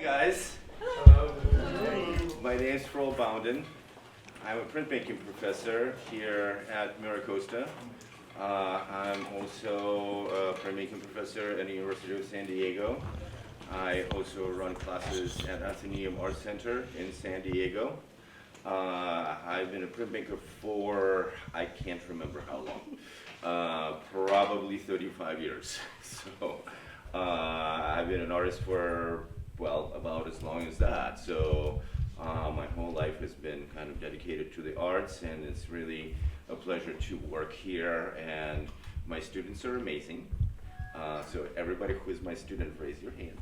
guys. My name is Frol Boundin. I'm a printmaking professor here at MiraCosta. I'm also a printmaking professor at the University of San Diego. I also run classes at Atheneum Art Center in San Diego. I've been a printmaker for, I can't remember how long, probably 35 years. So I've been an artist for, well, about as long as that. So my whole life has been kind of dedicated to the arts, and it's really a pleasure to work here, and my students are amazing. So everybody who is my student, raise your hand.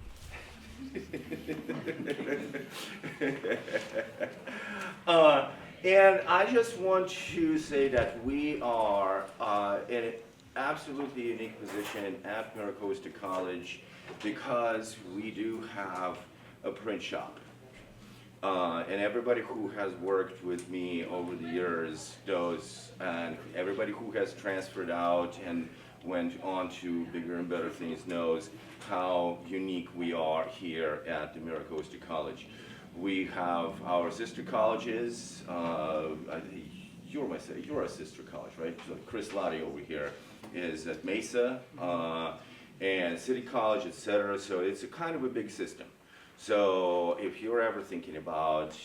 And I just want to say that we are in an absolutely unique position at MiraCosta College because we do have a print shop. And everybody who has worked with me over the years knows, and everybody who has transferred out and went on to bigger and better things knows how unique we are here at the MiraCosta College. We have our sister colleges. You're a sister college, right? So Chris Lahti over here is at Mesa and City College, etc. So it's a kind of a big system. So if you're ever thinking about,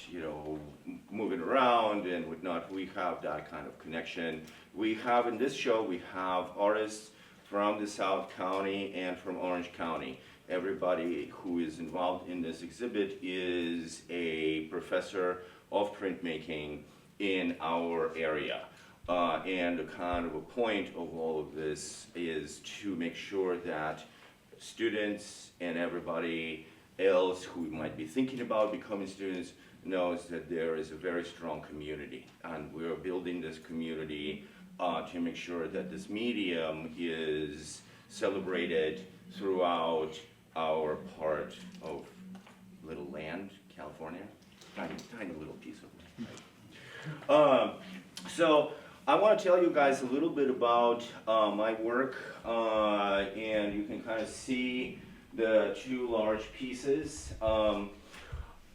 moving around and whatnot, we have that kind of connection. We have in this show, we have artists from the South County and from Orange County. Everybody who is involved in this exhibit is a professor of printmaking in our area. And the kind of a point of all of this is to make sure that students and everybody else who might be thinking about becoming students knows that there is a very strong community, and we're building this community to make sure that this medium is celebrated throughout our part of little land, California, tiny little piece of land. So I want to tell you guys a little bit about my work, and you can kind of see the two large pieces.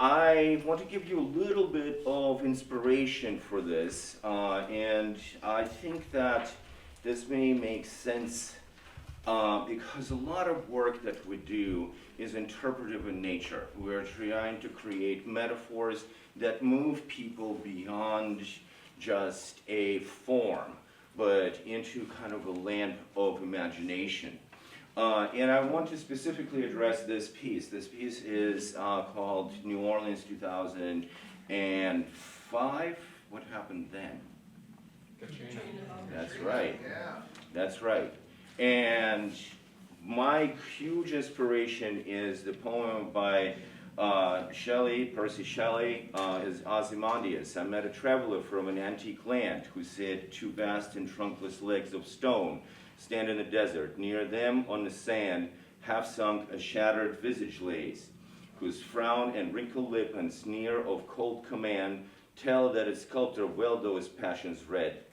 I want to give you a little bit of inspiration for this, and I think that this may make sense because a lot of work that we do is interpretive in nature. We're trying to create metaphors that move people beyond just a form, but into kind of a land of imagination. And I want to specifically address this piece. This piece is called New Orleans 2005. What happened then? That's right. That's right. And my huge inspiration is the poem by Percy Shelley, is Ozymandias. I met a traveler from an antique land who said, "Two vast and trunkless legs of stone stand in the desert. Near them on the sand, half sunk, a shattered visage lays, whose frown and wrinkled lip and sneer of cold command tell that its sculptor well those passions read,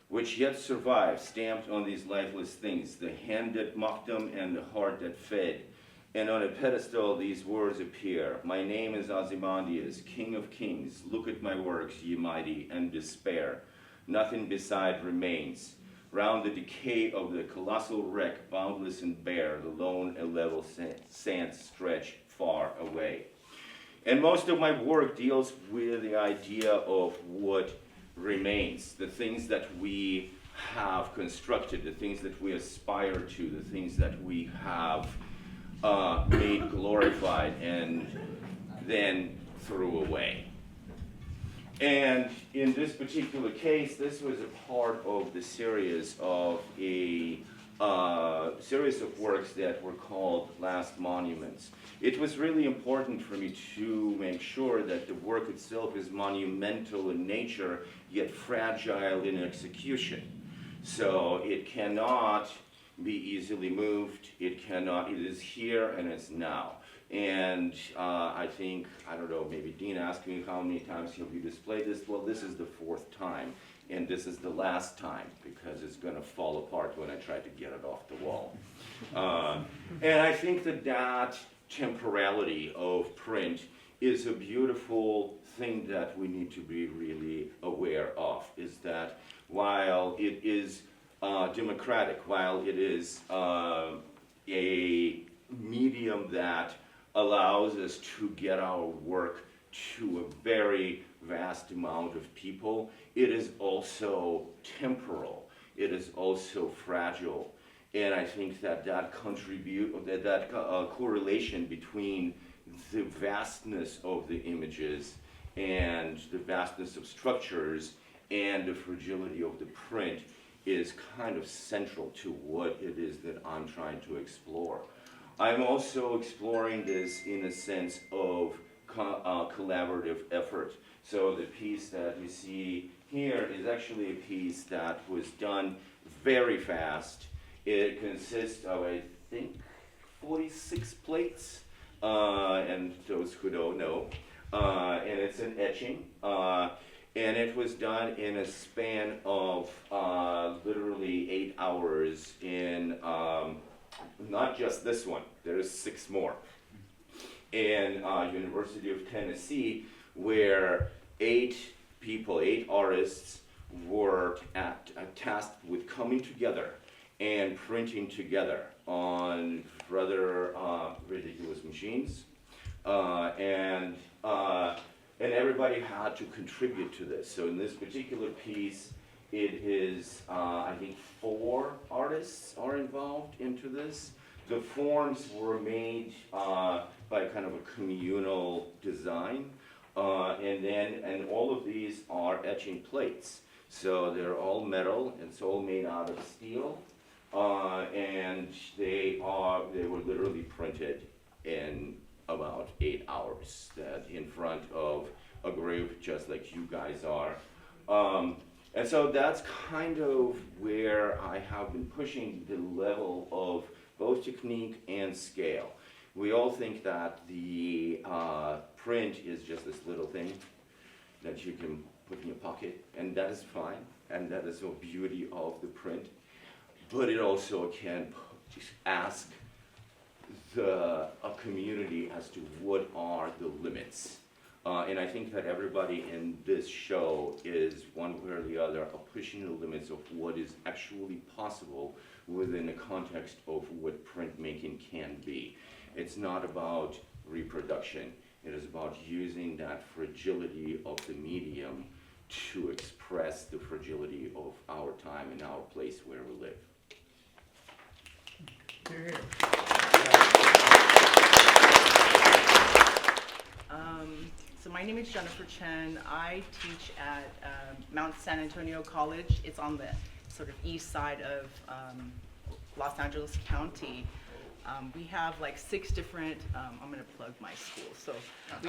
which yet survive, stamped on these lifeless things, the hand that mocked them and the heart that fed. And on a pedestal these words appear, my name is Ozymandias, King of Kings. Look at my works, ye mighty, and despair. Nothing beside remains. Round the decay of the colossal wreck, boundless and bare, the lone and level sands stretch far away." And most of my work deals with the idea of what remains, the things that we have constructed, the things that we aspire to, the things that we have made glorified and then threw away. And in this particular case, this was a part of the series of a series of works that were called Last Monuments. It was really important for me to make sure that the work itself is monumental in nature, yet fragile in execution. So it cannot be easily moved. It is here and it's now. And I think, I don't know, maybe Dean asked me how many times have you displayed this? Well, this is the 4th time, and this is the last time, because it's going to fall apart when I try to get it off the wall. And I think that temporality of print is a beautiful thing that we need to be really aware of, is that while it is democratic, while it is a medium that allows us to get our work to a very vast amount of people, it is also temporal. It is also fragile. And I think that correlation between the vastness of the images and the vastness of structures and the fragility of the print is kind of central to what it is that I'm trying to explore. I'm also exploring this in a sense of collaborative effort. So the piece that you see here is actually a piece that was done very fast. It consists of, I think, 46 plates, and those who don't know, and it's an etching, and it was done in a span of literally 8 hours in not just this one, there's 6 more. In University of Tennessee, where 8 people, 8 artists were tasked with coming together and printing together on rather ridiculous machines, and everybody had to contribute to this. So in this particular piece, it is, I think, 4 artists are involved into this. The forms were made by kind of a communal design, and all of these are etching plates. So they're all metal, it's all made out of steel, and they were literally printed in about 8 hours, that in front of a group just like you guys are. And so that's kind of where I have been pushing the level of both technique and scale. We all think that the print is just this little thing that you can put in your pocket, and that is fine, and that is the beauty of the print. But it also can ask a community as to what are the limits. And I think that everybody in this show is, one way or the other, pushing the limits of what is actually possible within the context of what printmaking can be. It's not about reproduction. It is about using that fragility of the medium to express the fragility of our time and our place where we live. So my name is Jennifer Chen. I teach at Mount San Antonio College. It's on the sort of east side of Los Angeles County. We have like 6 different, I'm going to plug my school. So we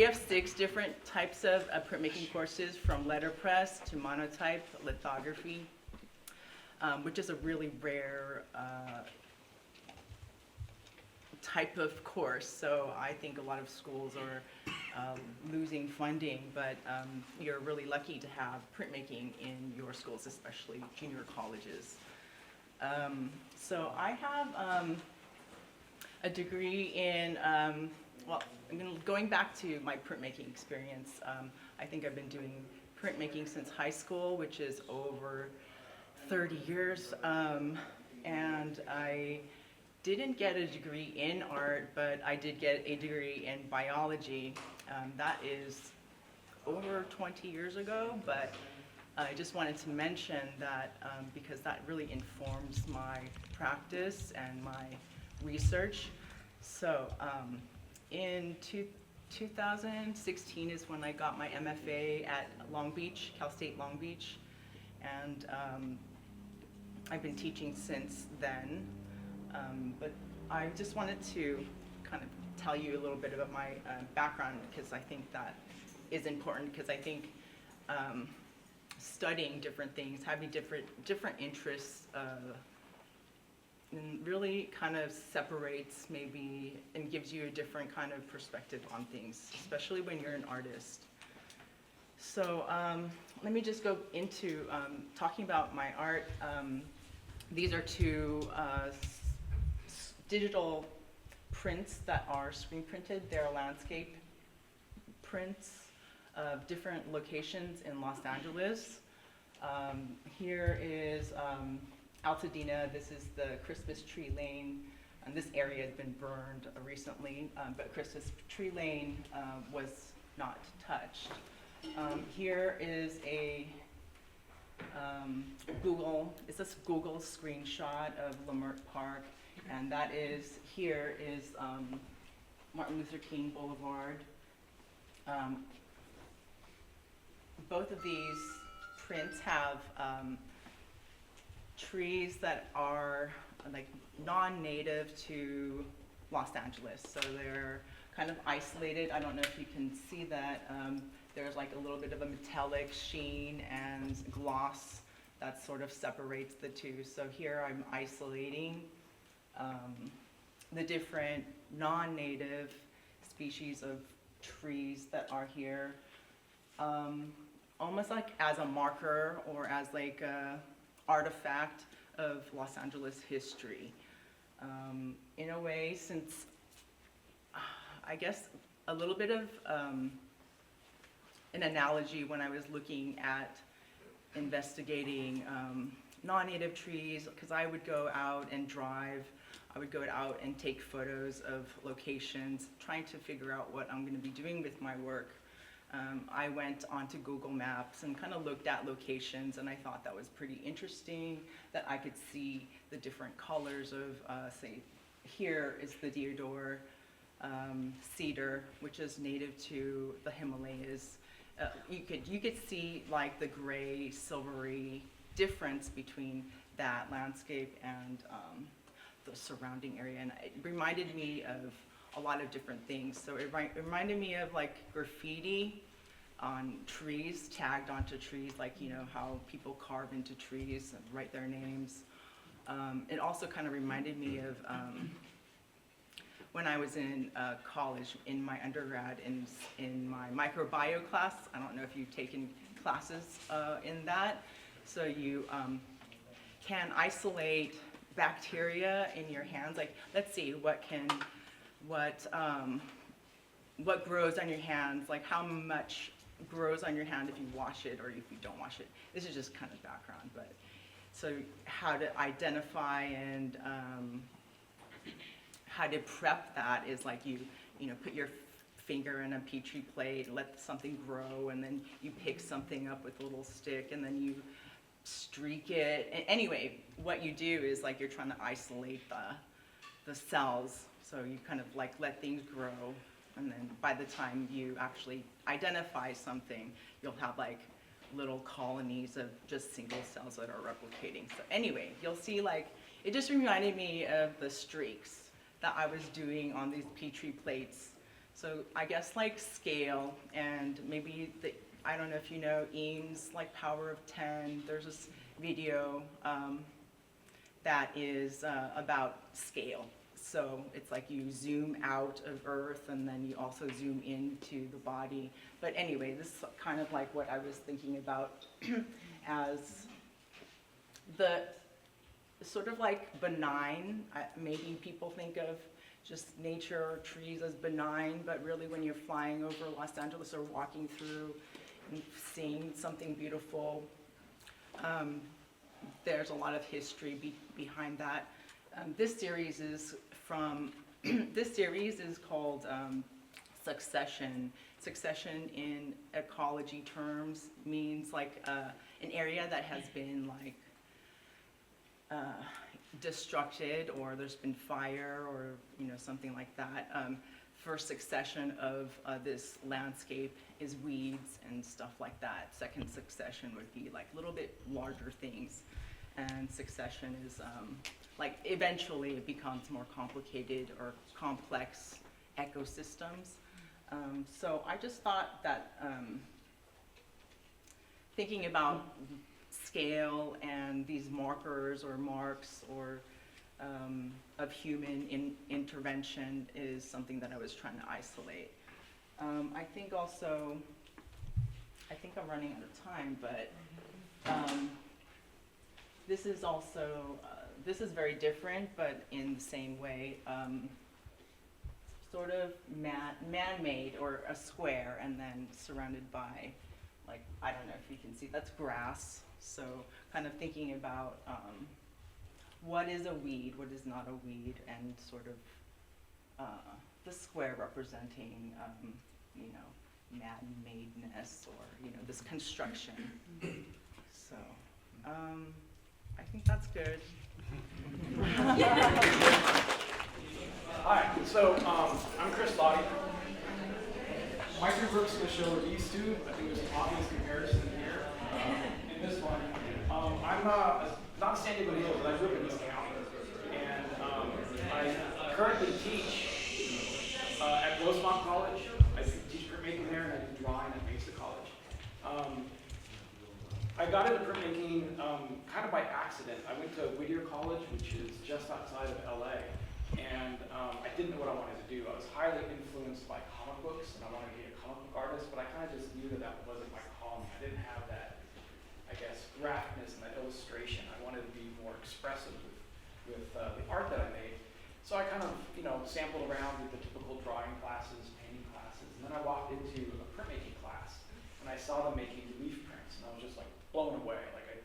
have 6 different types of printmaking courses, from letterpress to monotype, lithography, which is a really rare type of course. So I think a lot of schools are losing funding, but you're really lucky to have printmaking in your schools, especially junior colleges. So I have a degree in, well, I mean, going back to my printmaking experience, I think I've been doing printmaking since high school, which is over 30 years, and I didn't get a degree in art, but I did get a degree in biology. That is over 20 years ago, but I just wanted to mention that because that really informs my practice and my research. So in 2016 is when I got my MFA at Long Beach, Cal State Long Beach, and I've been teaching since then. But I just wanted to kind of tell you a little bit about my background, because I think that is important, because I think studying different things, having different interests, and really kind of separates maybe and gives you a different kind of perspective on things, especially when you're an artist. So let me just go into talking about my art. These are 2 digital prints that are screen printed. They're landscape prints of different locations in Los Angeles. Here is Altadena. This is the Christmas tree lane. And this area has been burned recently, but Christmas tree lane was not touched. Here is a Google screenshot of Leimert Park, and that is, here is Martin Luther King Boulevard. Both of these prints have trees that are like non-native to Los Angeles, so they're kind of isolated. I don't know if you can see that. There's like a little bit of a metallic sheen and gloss that sort of separates the two. So here I'm isolating the different non-native species of trees that are here, almost like as a marker or as like a artifact of Los Angeles history. In a way, since I guess a little bit of an analogy when I was looking at investigating non-native trees, because I would go out and drive, I would go out and take photos of locations, trying to figure out what I'm going to be doing with my work. I went onto Google Maps and kind of looked at locations, and I thought that was pretty interesting, that I could see the different colors of, say, here is the deodar cedar, which is native to the Himalayas. You could see like the gray, silvery difference between that landscape and the surrounding area, and it reminded me of a lot of different things. So it reminded me of like graffiti on trees, tagged onto trees, like, you know, how people carve into trees and write their names. It also kind of reminded me of when I was in college, in my undergrad, in my microbiome class. I don't know if you've taken classes in that. So you can isolate bacteria in your hands. Like, let's see, what grows on your hands, like how much grows on your hand if you wash it or if you don't wash it. This is just kind of background, but so how to identify and how to prep that is like you know, put your finger in a petri plate, let something grow, and then you pick something up with a little stick, and then you streak it. And anyway, what you do is like you're trying to isolate the cells. So you kind of like let things grow, and then by the time you actually identify something, you'll have like little colonies of just single cells that are replicating. So anyway, you'll see, like, it just reminded me of the streaks that I was doing on these petri plates. So I guess like scale, and maybe I don't know if you know Eames, like Power of 10. There's this video that is about scale. So it's like you zoom out of Earth, and then you also zoom into the body. But anyway, this is kind of like what I was thinking about as the sort of like benign. Maybe people think of just nature or trees as benign, but really when you're flying over Los Angeles or walking through and seeing something beautiful, there's a lot of history behind that. This series is called Succession. Succession in ecology terms means like an area that has been like destructed, or there's been fire, or you know, something like that. First succession of this landscape is weeds and stuff like that. Second succession would be like a little bit larger things, and succession is like eventually it becomes more complicated or complex ecosystems. So I just thought that thinking about scale and these markers or marks or of human intervention is something that I was trying to isolate. I think also, I think I'm running out of time, but this is also, this is very different, but in the same way. sort of man-made or a square, and then surrounded by, like, I don't know if you can see, that's grass. So kind of thinking about what is a weed, what is not a weed, and sort of the square representing, you know, man-madeness, or, you know, this construction. So I think that's good. Hi, so I'm Chris Lahti. My two works in the show are these two. I think there's an obvious comparison here. In this one, I'm not San Diego Hills, but I grew up in East County. And I currently teach at Rosemont College. I teach printmaking there, and I do drawing at Mesa College. I got into printmaking kind of by accident. I went to Whittier College, which is just outside of LA. And I didn't know what I wanted to do. I was highly influenced by comic books, and I wanted to be a comic book artist, but I kind of just knew that that wasn't my calling. I didn't have that, I guess, graphicness and that illustration. I wanted to be more expressive with the art that I made. So I kind of, you know, sampled around with the typical drawing classes, painting classes, and then I walked into a printmaking class, and I saw them making relief prints, and I was just like blown away. Like, I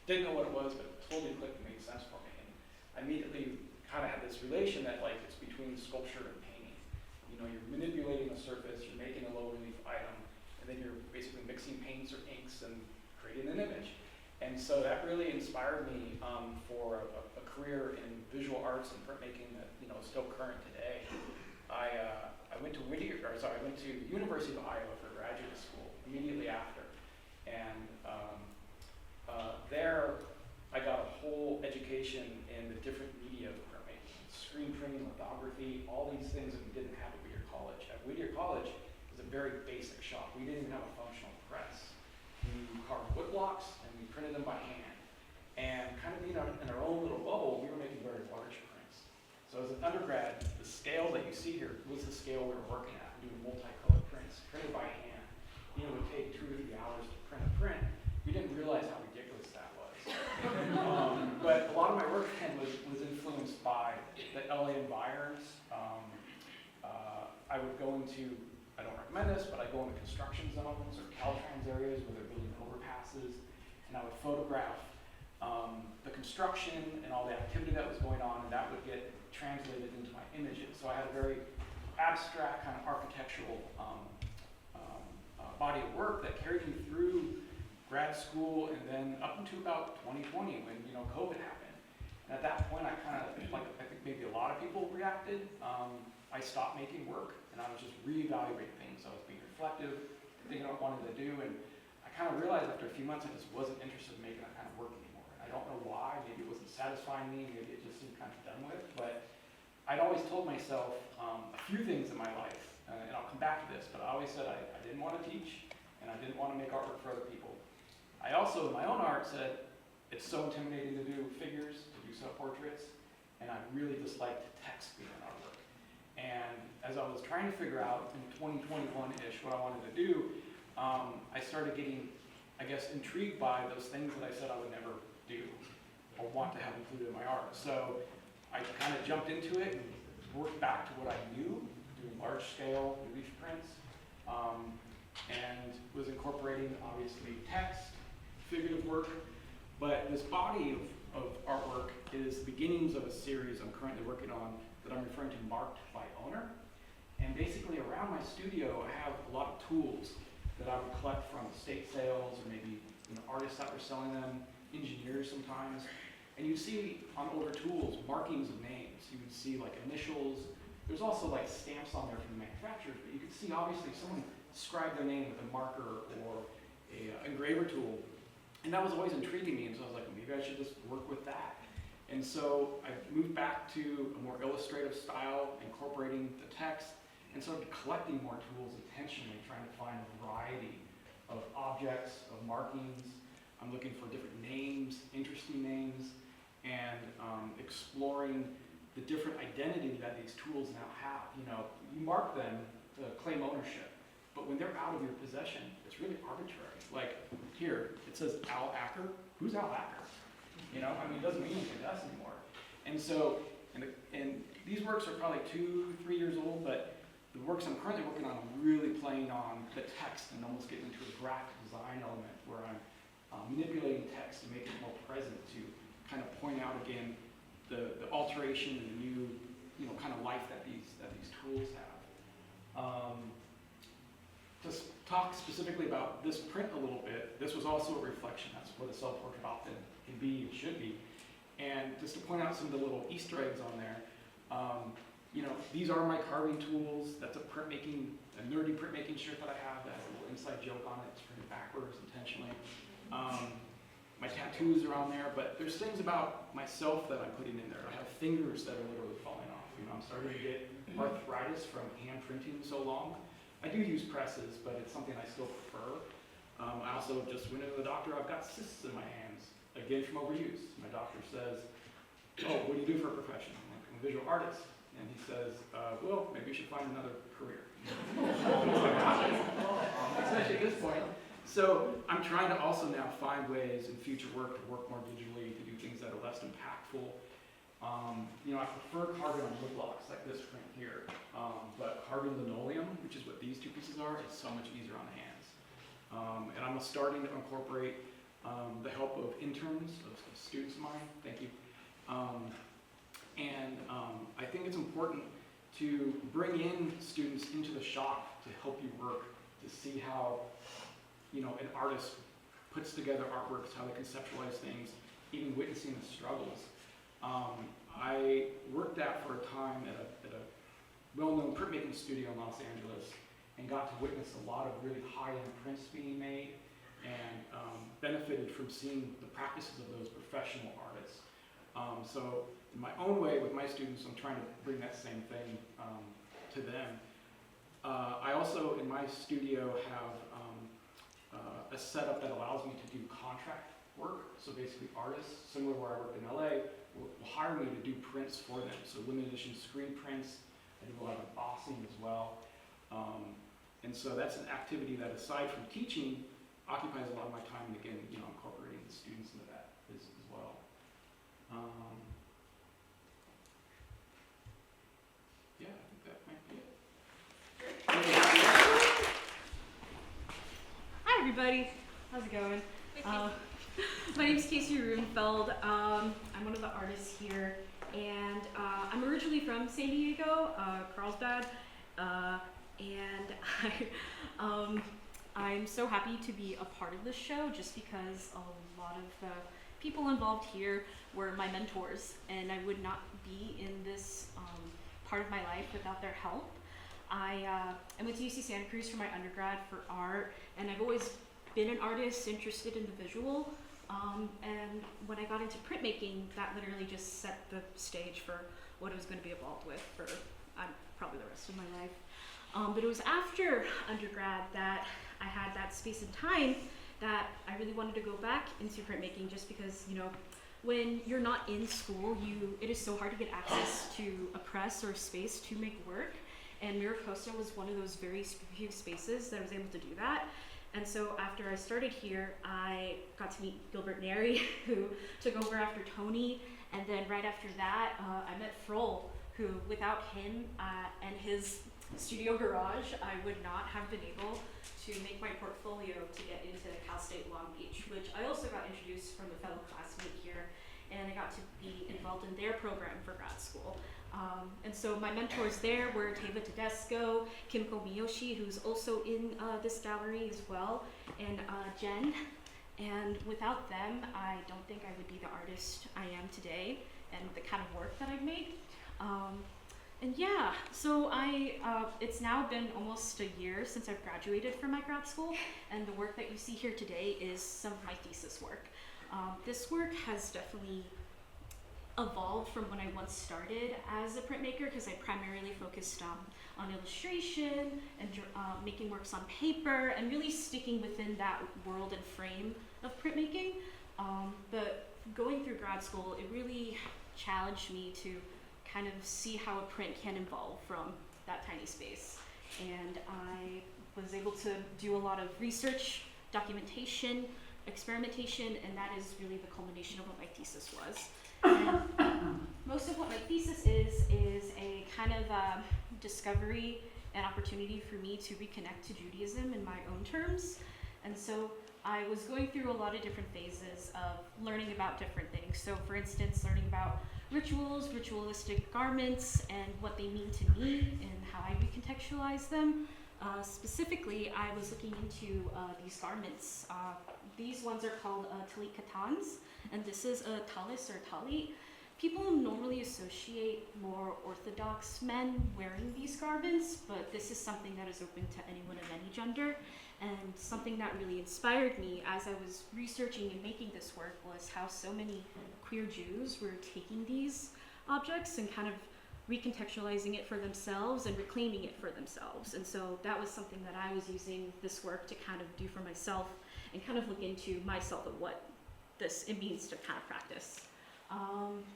didn't know what it was, but it totally clicked and made sense for me. And I immediately kind of had this relation that, like, it's between sculpture and painting. You know, you're manipulating a surface, you're making a low relief item, and then you're basically mixing paints or inks and creating an image. And so that really inspired me for a career in visual arts and printmaking that, you know, is still current today. I went to I went to the University of Iowa for graduate school immediately after, and there I got a whole education in the different media of printmaking, screen printing, lithography, all these things that we didn't have at Whittier College. At Whittier College, it was a very basic shop. We didn't even have a functional press. We carved wood blocks and we printed them by hand. And kind of being in our own little bubble, we were making very large prints. So as an undergrad, the scale that you see here was the scale we were working at, doing multicolored prints, printed by hand. You know, it would take 2 to 3 hours to print a print. We didn't realize how ridiculous that was. But a lot of my work then was influenced by the LA environs. I would go into, I don't recommend this, but I go into construction zones or Caltrans areas where they're building overpasses, and I would photograph the construction and all the activity that was going on, and that would get translated into my images. So I had a very abstract kind of architectural body of work that carried me through grad school and then up until about 2020 when, you know, COVID happened. And at that point, I kind of, like I think maybe a lot of people reacted, I stopped making work and I was just reevaluating things. I was being reflective, thinking about what I wanted to do, and I kind of realized after a few months I just wasn't interested in making that kind of work anymore. And I don't know why, maybe it wasn't satisfying me, maybe it just seemed kind of done with, but I'd always told myself a few things in my life, and I'll come back to this, but I always said I didn't want to teach and I didn't want to make artwork for other people. I also, in my own art, said it's so intimidating to do figures, to do self-portraits, and I really disliked text being an artwork. And as I was trying to figure out in 2021-ish what I wanted to do, I started getting, I guess, intrigued by those things that I said I would never do or want to have included in my art. So I kind of jumped into it and worked back to what I knew, doing large-scale relief prints, and was incorporating, obviously, text, figurative work, but this body of artwork is the beginnings of a series I'm currently working on that I'm referring to Marked by Owner. And basically around my studio, I have a lot of tools that I would collect from estate sales or maybe, you know, artists that were selling them, engineers sometimes. And you see on older tools markings of names. You would see like initials. There's also like stamps on there from the manufacturers, but you could see obviously someone scribed their name with a marker or a engraver tool. And that was always intriguing me, and so I was like, maybe I should just work with that. And so I moved back to a more illustrative style, incorporating the text, and started collecting more tools intentionally, trying to find a variety of objects, of markings. I'm looking for different names, interesting names, and exploring the different identity that these tools now have. You know, you mark them to claim ownership, but when they're out of your possession, it's really arbitrary. Like here, it says Al Acker. Who's Al Acker? You know, I mean, it doesn't mean anything to us anymore. And so, and these works are probably 2-3 years old, but the works I'm currently working on, I'm really playing on the text and almost getting into a graphic design element where I'm manipulating text to make it more present, to kind of point out again the alteration and the new, kind of life that these tools have. To talk specifically about this print a little bit, this was also a reflection. That's what a self-portrait often can be and should be. And just to point out some of the little Easter eggs on there, these are my carving tools. That's a nerdy printmaking shirt that I have that has a little inside joke on it. It's printed backwards intentionally. My tattoos are on there, but there's things about myself that I'm putting in there. I have fingers that are literally falling off. I'm starting to get arthritis from hand printing so long. I do use presses, but it's something I still prefer. I also just went into the doctor. I've got cysts in my hands, again from overuse. My doctor says, "Oh, what do you do for a profession?" I'm like, "I'm a visual artist." And he says, "Well, maybe you should find another career." Especially at this point. So I'm trying to also now find ways in future work to work more digitally, to do things that are less impactful. I prefer carving on wood blocks like this print here, but carving linoleum, which is what these two pieces are, is so much easier on the hands. And I'm starting to incorporate the help of interns, of students of mine. Thank you. I think it's important to bring in students into the shop to help you work, to see how an artist puts together artworks, how they conceptualize things, even witnessing the struggles. I worked out for a time at a well-known printmaking studio in Los Angeles and got to witness a lot of really high-end prints being made, and benefited from seeing the practices of those professional artists. So in my own way with my students, I'm trying to bring that same thing to them. I also, in my studio, have a setup that allows me to do contract work. So basically artists, similar to where I worked in LA, will hire me to do prints for them. So limited edition screen prints. I do a lot of embossing as well. And so that's an activity that, aside from teaching, occupies a lot of my time, and again, incorporating the students into that as well. Yeah, I think that might be it. Hi everybody, how's it going? My name is Rubenfeld. I'm one of the artists here, and I'm originally from San Diego, Carlsbad, and I'm so happy to be a part of this show, just because a lot of the people involved here were my mentors, and I would not be in this part of my life without their help. I went to UC Santa Cruz for my undergrad for art, and I've always been an artist interested in the visual. And when I got into printmaking, that literally just set the stage for what I was going to be involved with for probably the rest of my life. But it was after undergrad that I had that space and time that I really wanted to go back into printmaking, just because, when you're not in school, it is so hard to get access to a press or a space to make work. And MiraCosta was one of those very few spaces that I was able to do that. And so after I started here, I got to meet Gilbert Neri, who took over after Tony. And then right after that, I met Frol, who without him and his studio garage, I would not have been able to make my portfolio to get into Cal State Long Beach, which I also got introduced from a fellow classmate here. And I got to be involved in their program for grad school. And so my mentors there were Tava Tedesco, Kimiko Miyoshi, who's also in this gallery as well, and Chen. And without them, I don't think I would be the artist I am today and the kind of work that I've made. And yeah, so it's now been almost a year since I've graduated from my grad school, and the work that you see here today is some of my thesis work. This work has definitely evolved from when I once started as a printmaker, because I primarily focused on illustration and making works on paper and really sticking within that world and frame of printmaking. But going through grad school, it really challenged me to kind of see how a print can evolve from that tiny space. And I was able to do a lot of research, documentation, experimentation, and that is really the culmination of what my thesis was. And most of what my thesis is a kind of discovery and opportunity for me to reconnect to Judaism in my own terms. And so I was going through a lot of different phases of learning about different things. So for instance, learning about rituals, ritualistic garments, and what they mean to me and how I recontextualize them. Specifically, I was looking into these garments. These ones are called talit katans, and this is a talis or talit. People normally associate more Orthodox men wearing these garments, but this is something that is open to anyone of any gender. And something that really inspired me as I was researching and making this work was how so many queer Jews were taking these objects and kind of recontextualizing it for themselves and reclaiming it for themselves. And so that was something that I was using this work to kind of do for myself and kind of look into myself and what it means to kind of practice.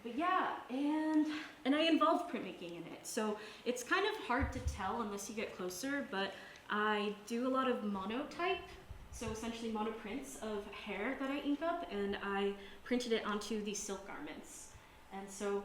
But yeah, and I involved printmaking in it. So it's kind of hard to tell unless you get closer, but I do a lot of monotype, so essentially monoprints of hair that I ink up, and I printed it onto these silk garments. And so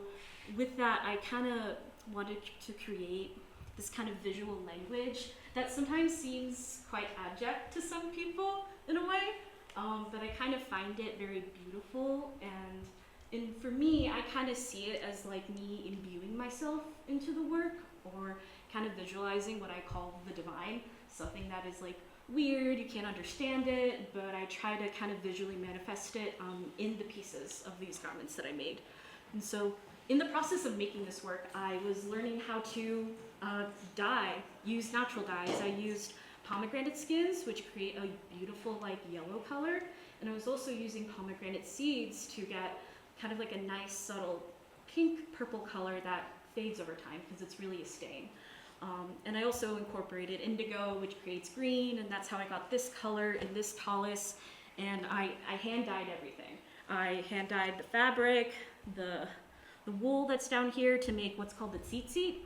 with that, I kind of wanted to create this kind of visual language that sometimes seems quite abject to some people in a way, but I kind of find it very beautiful. And for me, I kind of see it as like me imbuing myself into the work, or kind of visualizing what I call the divine, something that is like weird, you can't understand it, but I try to kind of visually manifest it in the pieces of these garments that I made. And so in the process of making this work, I was learning how to use natural dyes. I used pomegranate skins, which create a beautiful like yellow color, and I was also using pomegranate seeds to get kind of like a nice subtle pink purple color that fades over time because it's really a stain. And I also incorporated indigo, which creates green, and that's how I got this color in this talus. And I hand dyed everything. I hand dyed the fabric, the wool that's down here to make what's called the tzitzit.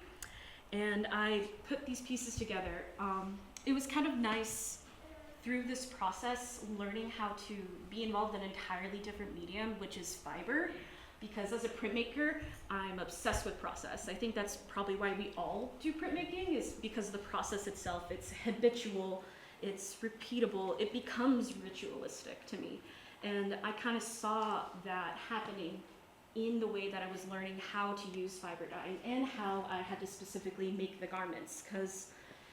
And I put these pieces together. It was kind of nice through this process learning how to be involved in an entirely different medium, which is fiber. Because as a printmaker, I'm obsessed with process. I think that's probably why we all do printmaking, is because the process itself, it's habitual, it's repeatable, it becomes ritualistic to me. And I kind of saw that happening in the way that I was learning how to use fiber dye and how I had to specifically make the garments, because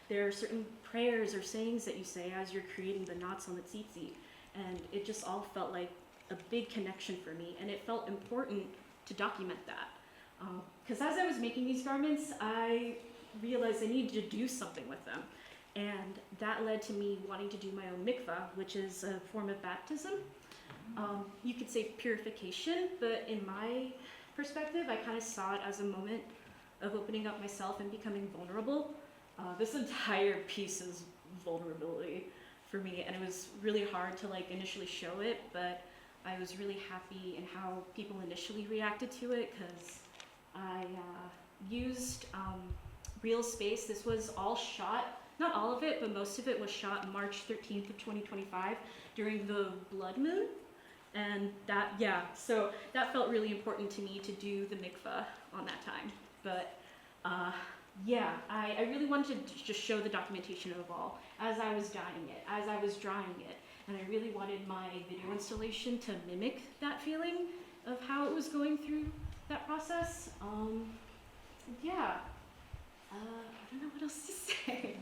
there are certain prayers or sayings that you say as you're creating the knots on the tzitzit, and it just all felt like a big connection for me, and it felt important to document that. Because as I was making these garments, I realized I needed to do something with them, and that led to me wanting to do my own mikvah, which is a form of baptism. You could say purification, but in my perspective, I kind of saw it as a moment of opening up myself and becoming vulnerable. This entire piece is vulnerability for me, and it was really hard to like initially show it, but I was really happy in how people initially reacted to it, because I used real space. This was all shot, not all of it, but most of it was shot March 13th of 2025 during the blood moon. And that, yeah, so that felt really important to me to do the mikvah on that time. But yeah, I really wanted to just show the documentation of all as I was dyeing it, as I was drawing it. And I really wanted my video installation to mimic that feeling of how it was going through that process. Yeah, I don't know what else to say.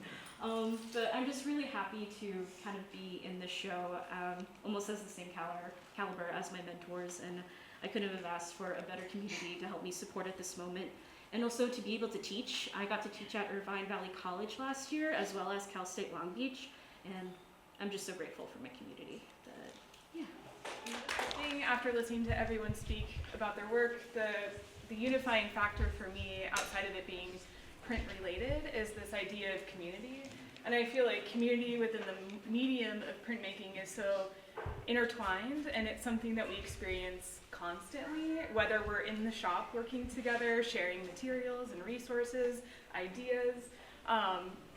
But I'm just really happy to kind of be in this show, almost as the same caliber as my mentors, and I couldn't have asked for a better community to help me support at this moment. And also to be able to teach. I got to teach at Irvine Valley College last year, as well as Cal State Long Beach, and I'm just so grateful for my community. But yeah. I think after listening to everyone speak about their work, the unifying factor for me, outside of it being print related, is this idea of community. And I feel like community within the medium of printmaking is so intertwined, and it's something that we experience constantly, whether we're in the shop working together, sharing materials and resources, ideas,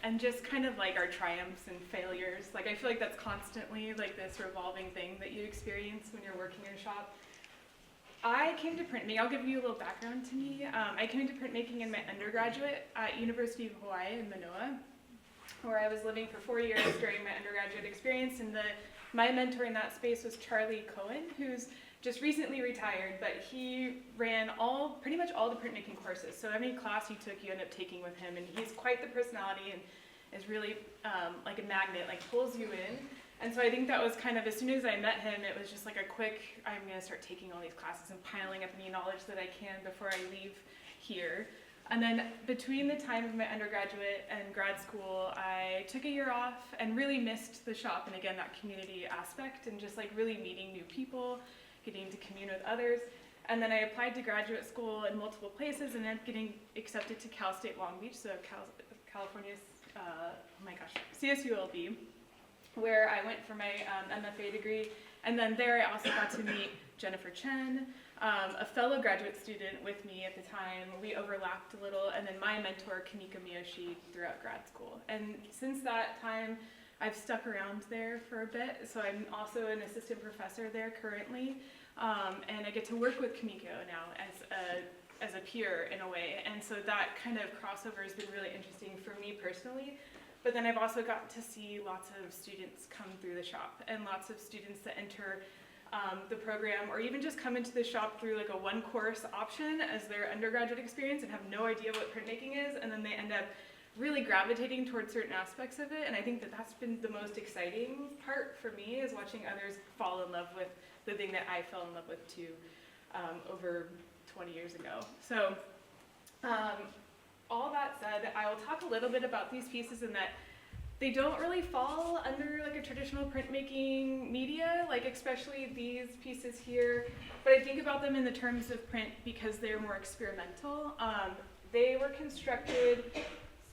and just kind of like our triumphs and failures. Like, I feel like that's constantly like this revolving thing that you experience when you're working in a shop. I came to printmaking, I'll give you a little background to me. I came to printmaking in my undergraduate at University of Hawaii in Manoa, where I was living for 4 years during my undergraduate experience. And my mentor in that space was Charlie Cohen, who's just recently retired, but he ran pretty much all the printmaking courses. So any class you took, you end up taking with him. And he's quite the personality and is really like a magnet, like pulls you in. And so I think that was kind of, as soon as I met him, it was just like a quick, I'm going to start taking all these classes and piling up any knowledge that I can before I leave here. And then between the time of my undergraduate and grad school, I took a year off and really missed the shop and again, that community aspect and just like really meeting new people, getting to commune with others. And then I applied to graduate school in multiple places and ended up getting accepted to Cal State Long Beach, so California's, CSULB, where I went for my MFA degree. And then there I also got to meet Jennifer Chen, a fellow graduate student with me at the time. We overlapped a little, and then my mentor, Kamika Miyoshi, throughout grad school. And since that time, I've stuck around there for a bit, so I'm also an assistant professor there currently, and I get to work with Kamiko now as a peer in a way, and so that kind of crossover has been really interesting for me personally. But then I've also gotten to see lots of students come through the shop and lots of students that enter the program or even just come into the shop through like a one course option as their undergraduate experience and have no idea what printmaking is, and then they end up really gravitating towards certain aspects of it. And I think that that's been the most exciting part for me, is watching others fall in love with the thing that I fell in love with too over 20 years ago. So all that said, I will talk a little bit about these pieces in that they don't really fall under like a traditional printmaking media, like especially these pieces here, but I think about them in the terms of print because they're more experimental. They were constructed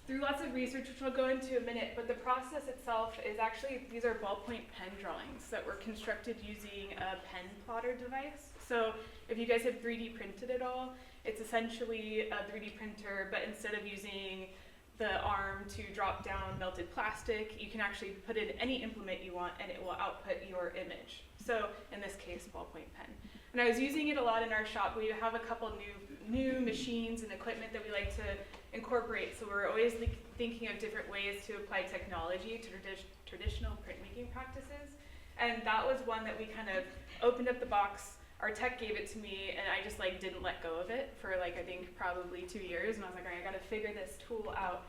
through lots of research, which we'll go into in a minute, but the process itself is actually, these are ballpoint pen drawings that were constructed using a pen plotter device. So if you guys have 3D printed at all, it's essentially a 3D printer, but instead of using the arm to drop down melted plastic, you can actually put in any implement you want and it will output your image. So in this case, ballpoint pen. And I was using it a lot in our shop. We have a couple new machines and equipment that we like to incorporate. So we're always thinking of different ways to apply technology to traditional printmaking practices. And that was one that we kind of opened up the box. Our tech gave it to me and I just like didn't let go of it for like, I think probably 2 years. And I was like, all right, I gotta figure this tool out.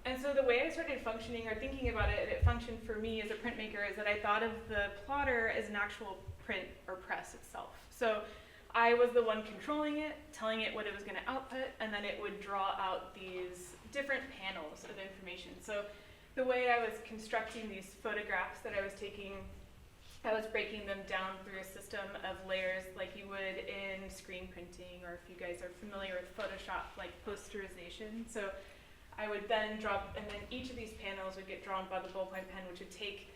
And so the way I started functioning or thinking about it, and it functioned for me as a printmaker, is that I thought of the plotter as an actual print or press itself. So I was the one controlling it, telling it what it was gonna output, and then it would draw out these different panels of information. So the way I was constructing these photographs that I was taking, I was breaking them down through a system of layers like you would in screen printing, or if you guys are familiar with Photoshop, like posterization. So I would then and then each of these panels would get drawn by the ballpoint pen, which would take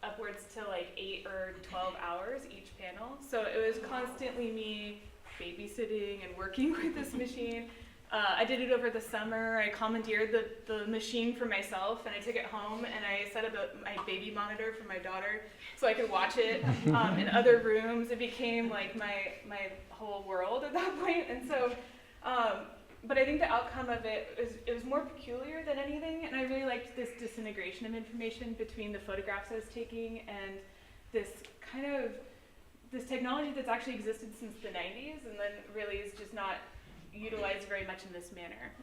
upwards to like 8 or 12 hours each panel. So it was constantly me babysitting and working with this machine. I did it over the summer. I commandeered the machine for myself, and I took it home and I set up my baby monitor for my daughter so I could watch it in other rooms. It became like my whole world at that point. And so, but I think the outcome of it was more peculiar than anything, and I really liked this disintegration of information between the photographs I was taking and this kind of this technology that's actually existed since the 90s and then really is just not utilized very much in this manner.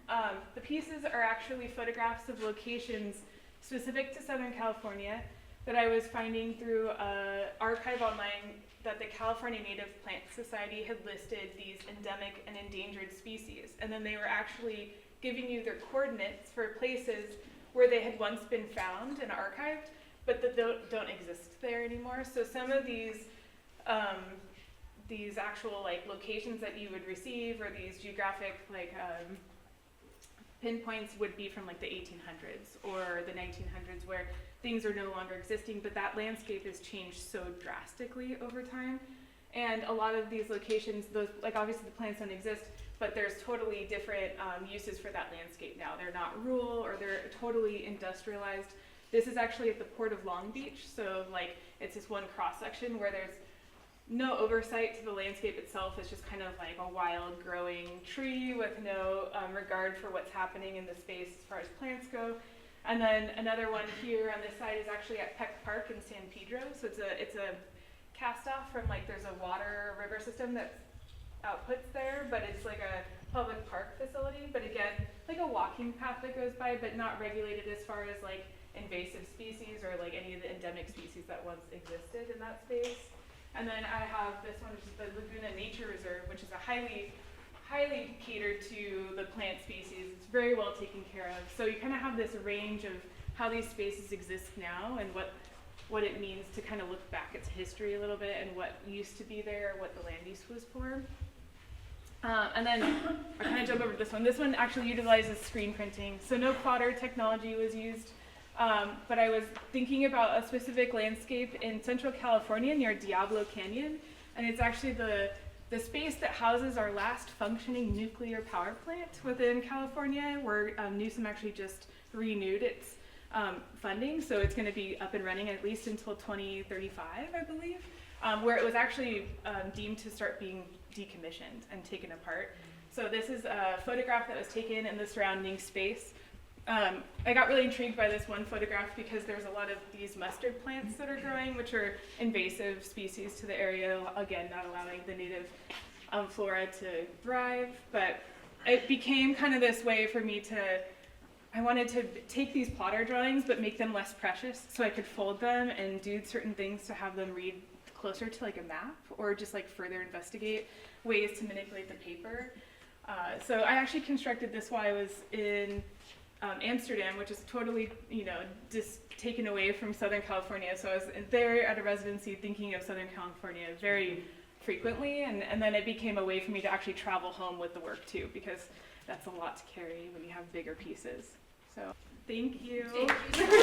The pieces are actually photographs of locations specific to Southern California that I was finding through an archive online that the California Native Plant Society had listed these endemic and endangered species. And then they were actually giving you their coordinates for places where they had once been found and archived, but that don't exist there anymore. So some of these actual like locations that you would receive, or these geographic like pinpoints, would be from like the 1800s or the 1900s, where things are no longer existing, but that landscape has changed so drastically over time. And a lot of these locations, those, like obviously the plants don't exist, but there's totally different uses for that landscape now. They're not rural, or they're totally industrialized. This is actually at the Port of Long Beach, so like it's this one cross section where there's no oversight to the landscape itself. It's just kind of like a wild growing tree with no regard for what's happening in the space as far as plants go. And then another one here on this side is actually at Peck Park in San Pedro. So it's a cast off from, like, there's a water river system that outputs there, but it's like a public park facility. But again, like a walking path that goes by, but not regulated as far as like invasive species or like any of the endemic species that once existed in that space. And then I have this one, which is the Laguna Nature Reserve, which is a highly catered to the plant species. It's very well taken care of. So you kind of have this range of how these spaces exist now and what it means to kind of look back at history a little bit and what used to be there, what the land use was for. And then I kind of jump over to this one. This one actually utilizes screen printing. So no plotter technology was used. But I was thinking about a specific landscape in Central California near Diablo Canyon, and it's actually the space that houses our last functioning nuclear power plant within California, where Newsom actually just renewed its funding, so it's going to be up and running at least until 2035, I believe, where it was actually deemed to start being decommissioned and taken apart. So this is a photograph that was taken in the surrounding space. I got really intrigued by this one photograph because there's a lot of these mustard plants that are growing, which are invasive species to the area, again, not allowing the native flora to thrive. But it became kind of this way for me I wanted to take these plotter drawings but make them less precious, so I could fold them and do certain things to have them read closer to like a map, or just like further investigate ways to manipulate the paper. So I actually constructed this while I was in Amsterdam, which is totally, just taken away from Southern California. So I was there at a residency thinking of Southern California very frequently, and then it became a way for me to actually travel home with the work too, because that's a lot to carry when you have bigger pieces. So thank you. Thank you so much.